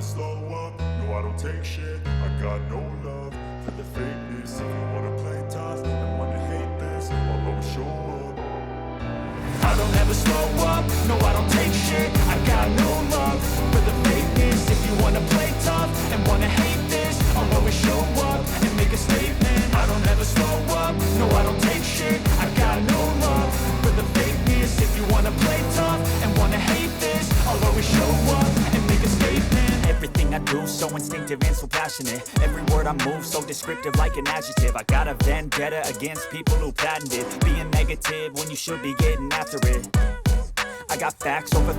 slow up, no I don't take shit. I got no love for the fakeness. If you wanna play tough and wanna hate this, I'll always show up. I don't ever slow up, no I don't take shit. I got no love for the fakeness. If you wanna play tough and wanna hate this, I'll always show up and make a statement. I don't ever slow up, no I don't take shit. I got no love for the fakeness. If you wanna play tough and wanna hate this, I'll always show up and make a statement. Everything I do so instinctive and so passionate. Every word I move so descriptive like an adjective. I got a vendetta against people who patented being negative when you should be getting after it. I got facts over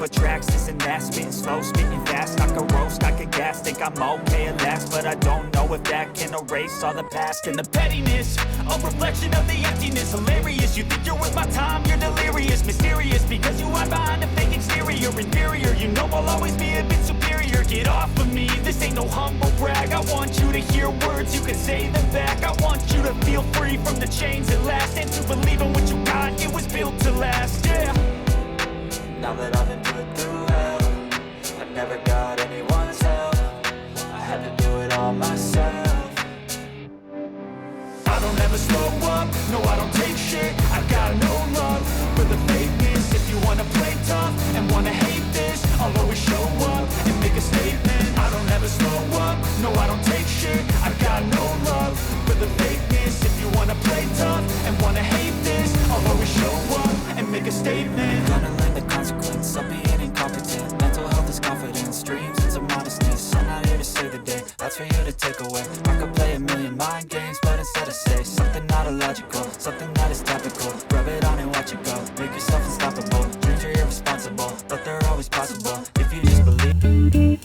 tracks, this and that. Spitting slow, spitting fast, I could roast, I could gas. Think I'm okay at last, but I don't know if that can erase all the past. And the pettiness, a reflection of the emptiness. Hilarious, you think you're worth my time, you're delirious. Mysterious, because you hide behind a fake exterior. Inferior, you know I'll always be a bit superior. Get off of me, this ain't no humble brag. I want you to hear words, you can say them back. I want you to feel free from the chains at last, and to believe in what you got, it was built to last, yeah. Now that I've been put through hell, I never got anyone's help. I had to do it all myself. I don't ever slow up, no I don't take shit. I got no love for the fakeness. If you wanna play tough and wanna hate this, I'll always show up and make a statement. I don't ever slow up, no I don't take shit. I got no love for the fakeness. If you wanna play tough and wanna hate this, I'll always show up and make a statement. Gonna learn the consequence of being incompetent. Mental health is confidence, dreams and some modestness. I'm not here to save the day, that's for you to take away. I could play a million mind games, but instead I say something not illogical, something that is topical. Rub it on and watch it go, make yourself unstoppable. Dreams are irresponsible, but they're always possible if you just believe.